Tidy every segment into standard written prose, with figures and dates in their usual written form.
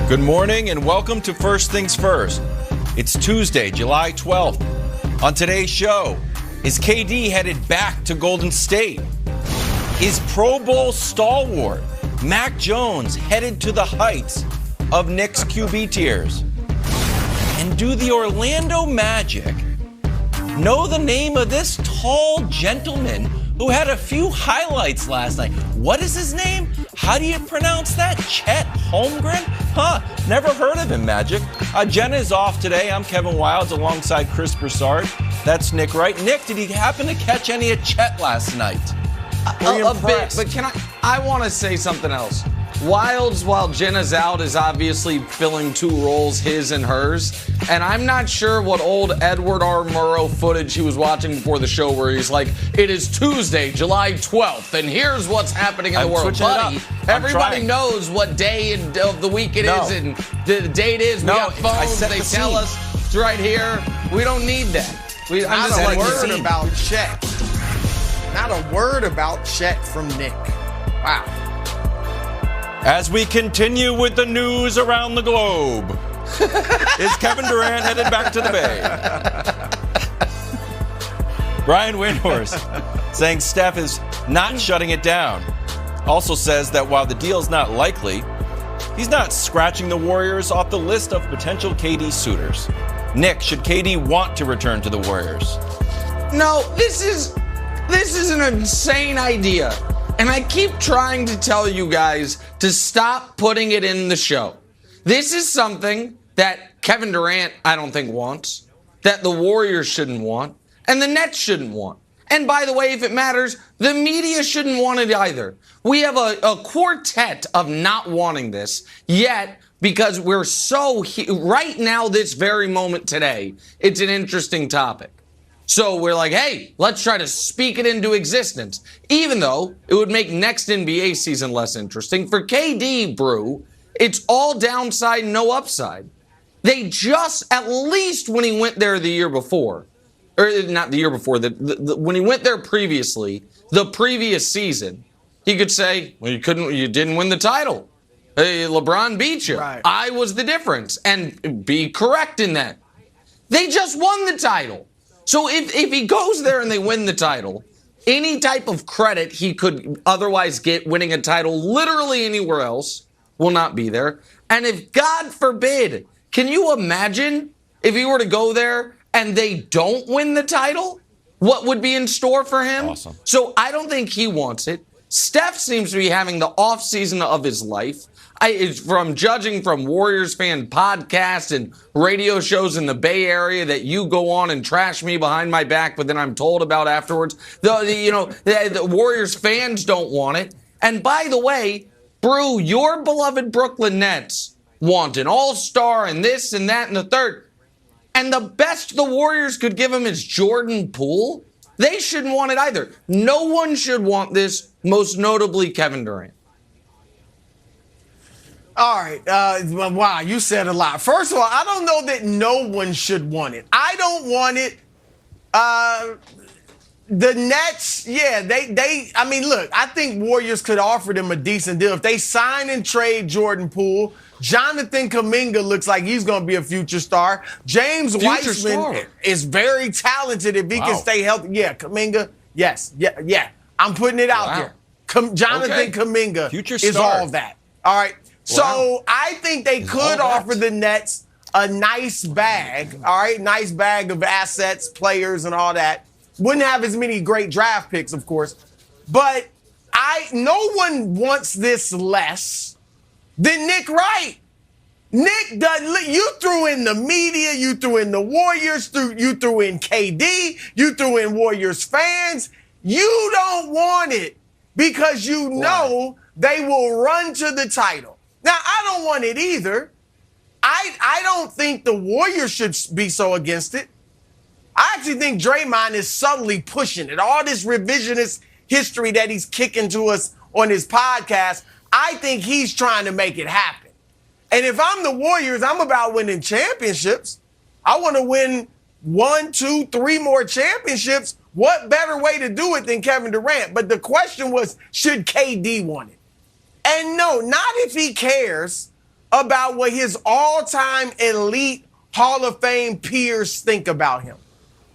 Good morning and welcome to First Things First. It's Tuesday, July 12th. On today's show, is KD headed back to Golden State? Is Pro Bowl stalwart Mac Jones headed to the heights of Knicks QB tiers? And do the Orlando Magic know the name of this tall gentleman who had a few highlights last night? What is his name? How do you pronounce that? Chet Holmgren? Huh, never heard of him, Magic. Jenna is off today. I'm Kevin Wildes alongside Chris Broussard. That's Nick Wright. Nick, did he happen to catch any of Chet last night? A bit, but I want to say something else. Wildes, while Jenna's out, is obviously filling two roles, his and hers. And I'm not sure what old Edward R. Murrow footage he was watching before the show where he's like, it is Tuesday, July 12th, and here's what's happening in the world. Buddy, everybody knows what day of the week it is and the date is. We got phones, they tell us. It's right here. We don't need that. Not a word about Chet. Not a word about Chet from Nick. Wow. As we continue with the news around the globe, is Kevin Durant headed back to the Bay? Brian Windhorst saying Steph is not shutting it down. Also says that while the deal's not likely, he's not scratching the Warriors off the list of potential KD suitors. Nick, should KD want to return to the Warriors? No, this is an insane idea. And I keep trying to tell you guys to stop putting it in the show. This is something that Kevin Durant, I don't think, wants, that the Warriors shouldn't want, and the Nets shouldn't want. And by the way, if it matters, the media shouldn't want it either. We have a quartet of not wanting this, yet because we're right now, this very moment today, it's an interesting topic. So we're like, hey, let's try to speak it into existence, even though it would make next NBA season less interesting. For KD, Brew, it's all downside, no upside. They just, at least when he went there the year before, or not the year before, when he went there previously, the previous season, he could say, well, you didn't win the title. Hey, LeBron beat you. Right. I was the difference, and be correct in that. They just won the title. So if he goes there and they win the title, any type of credit he could otherwise get winning a title literally anywhere else will not be there. And if, God forbid, can you imagine if he were to go there and they don't win the title? What would be in store for him? Awesome. So I don't think he wants it. Steph seems to be having the off season of his life. From judging from Warriors fan podcasts and radio shows in the Bay Area that you go on and trash me behind my back, but then I'm told about afterwards. The Warriors fans don't want it. And by the way, Brew, your beloved Brooklyn Nets want an all-star and this and that and the third. And the best the Warriors could give him is Jordan Poole. They shouldn't want it either. No one should want this, most notably Kevin Durant. All right. Wow, you said a lot. First of all, I don't know that no one should want it. I don't want it. The Nets, yeah, I mean, look, I think Warriors could offer them a decent deal. If they sign and trade Jordan Poole, Jonathan Kuminga looks like he's going to be a future star. James Wiseman is very talented if he can stay healthy. Yeah, Kuminga, yes. Yeah. I'm putting it out there. Jonathan Kuminga is all of that. All right. So I think they could offer the Nets a nice bag, all right? Nice bag of assets, players, and all that. Wouldn't have as many great draft picks, of course. But no one wants this less than Nick Wright. Nick, you threw in the media, you threw in the Warriors, you threw in KD, you threw in Warriors fans. You don't want it because you know they will run to the title. Now, I don't want it either. I don't think the Warriors should be so against it. I actually think Draymond is subtly pushing it. All this revisionist history that he's kicking to us on his podcast, I think he's trying to make it happen. And if I'm the Warriors, I'm about winning championships. I want to win 1, 2, 3 more championships. What better way to do it than Kevin Durant? But the question was, should KD want it? And no, not if he cares about what his all-time elite Hall of Fame peers think about him.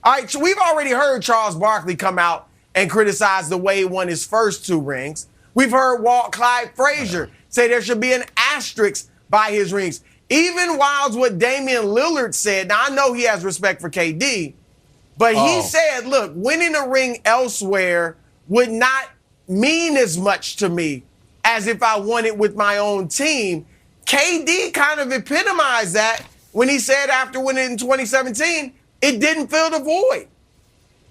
All right, so we've already heard Charles Barkley come out and criticize the way he won his first 2 rings. We've heard Walt Clyde Frazier say there should be an asterisk by his rings. Even Wilds, what Damian Lillard said, now I know he has respect for KD, but he said, look, winning a ring elsewhere would not mean as much to me as if I won it with my own team. KD kind of epitomized that when he said after winning in 2017, it didn't fill the void.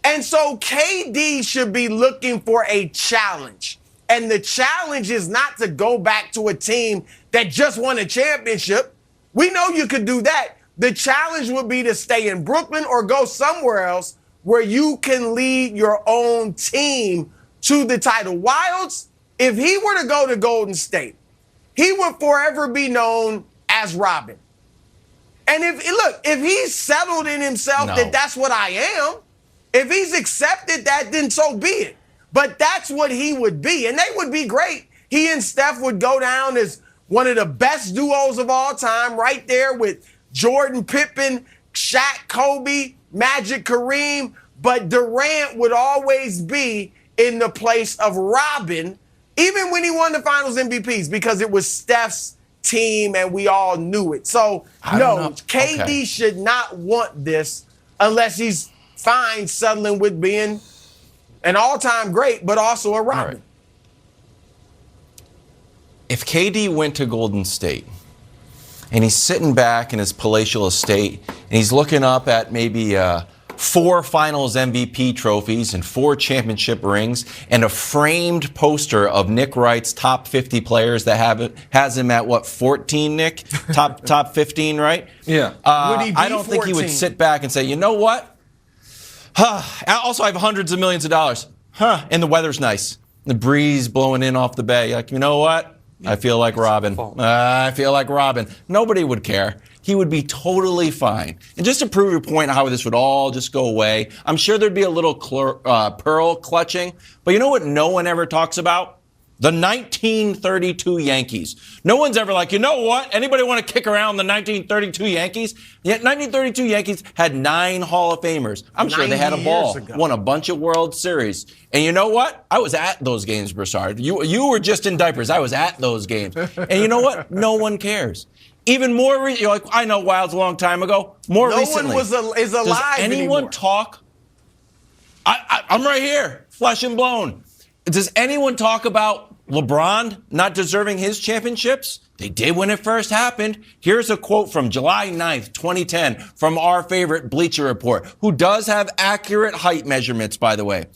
And so KD should be looking for a challenge. And the challenge is not to go back to a team that just won a championship. We know you could do that. The challenge would be to stay in Brooklyn or go somewhere else where you can lead your own team to the title. Wilds, if he were to go to Golden State, he would forever be known as Robin. And if he's settled in himself that that's what I am, if he's accepted that, then so be it. But that's what he would be, and they would be great. He and Steph would go down as one of the best duos of all time, right there with Jordan, Pippen, Shaq, Kobe, Magic, Kareem. But Durant would always be in the place of Robin, even when he won the Finals MVPs, because it was Steph's team and we all knew it. So, no, KD should not want this unless he's fine settling with being an all-time great, but also a Robin. Right. If KD went to Golden State and he's sitting back in his palatial estate and he's looking up at maybe 4 Finals MVP trophies and 4 championship rings and a framed poster of Nick Wright's top 50 players that has him at what, 14, Nick? Top 15, right? Yeah. I don't think he would sit back and say, you know what? Also, I have hundreds of millions of dollars. And the weather's nice. The breeze blowing in off the bay. You're like, you know what? I feel like Robin. I feel like Robin. Nobody would care. He would be totally fine. And just to prove your point how this would all just go away, I'm sure there'd be a little pearl clutching. But you know what no one ever talks about? The 1932 Yankees. No one's ever like, you know what? Anybody want to kick around the 1932 Yankees? Yeah, 1932 Yankees had 9 Hall of Famers. I'm sure they had a ball, won a bunch of World Series. And you know what? I was at those games, Broussard. You were just in diapers. I was at those games. And you know what? No one cares. Even more, you're like, I know Wilds a long time ago. More recently. No one is alive Does anyone anymore. Talk? I'm right here, flesh and bone. Does anyone talk about LeBron not deserving his championships? They did when it first happened. Here's a quote from July 9th, 2010, from our favorite Bleacher Report, who does have accurate height measurements, by the way.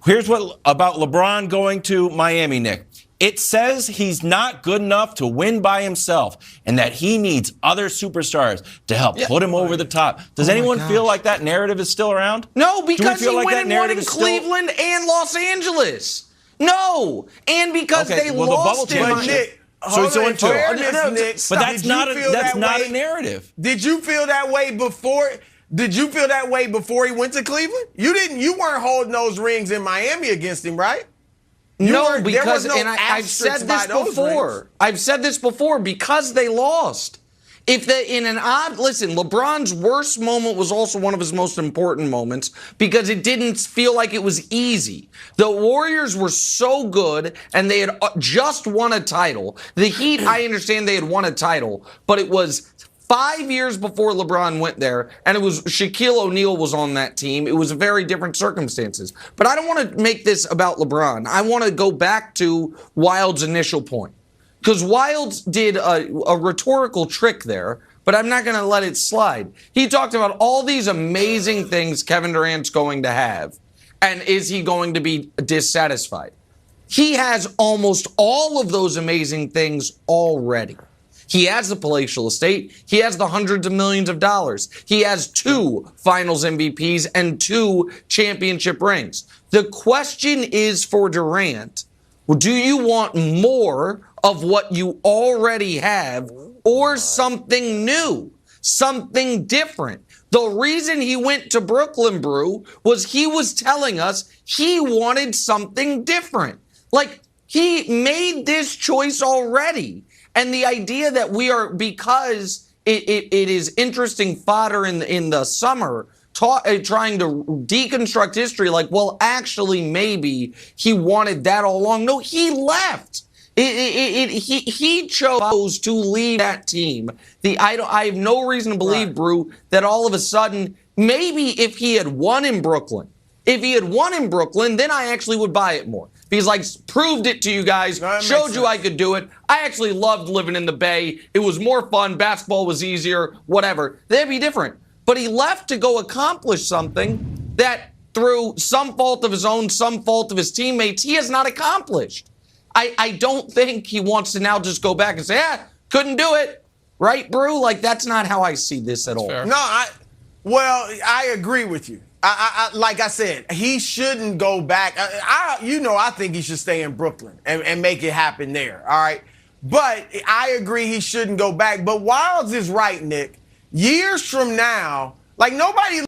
Here's what about LeBron going to Miami, Nick. It says he's not good enough to win by himself and that he needs other superstars to help put him over the top. Does anyone feel like that narrative is still around? No, because he went and won in Cleveland and Los Angeles. No, and because they lost him. Nick, but that's not a narrative. Did you feel that way before? Did you feel that way before he went to Cleveland? You didn't. You weren't holding those rings in Miami against him, right? Because I've said this before. I've said this before because they lost. Listen, LeBron's worst moment was also one of his most important moments because it didn't feel like it was easy. The Warriors were so good and they had just won a title. The Heat, I understand they had won a title, but it was 5 years before LeBron went there, and it was Shaquille O'Neal was on that team. It was very different circumstances. But I don't want to make this about LeBron. I want to go back to Wild's initial point. Because Wilds did a rhetorical trick there, but I'm not going to let it slide. He talked about all these amazing things Kevin Durant's going to have, and is he going to be dissatisfied? He has almost all of those amazing things already. He has the palatial estate. He has the hundreds of millions of dollars. He has 2 Finals MVPs and 2 championship rings. The question is for Durant, do you want more of what you already have or something new, something different? The reason he went to Brooklyn, Brew, was he was telling us he wanted something different. Like, he made this choice already. And the idea that we are, because it is interesting fodder in the summer, trying to deconstruct history, like, well, actually, maybe he wanted that all along. No, he left. He chose to leave that team. I have no reason to believe, Brew, that all of a sudden, maybe if he had won in Brooklyn, then I actually would buy it more. Because, like, proved it to you guys, showed you I could do it. I actually loved living in the Bay. It was more fun. Basketball was easier, whatever. That'd be different. But he left to go accomplish something that, through some fault of his own, some fault of his teammates, he has not accomplished. I don't think he wants to now just go back and say, couldn't do it. Right, Brew? Like, that's not how I see this at all. Fair. No, I agree with you. Like I said, he shouldn't go back. I think he should stay in Brooklyn and make it happen there. All right. But I agree he shouldn't go back. But Wilds is right, Nick. Years from now, like, nobody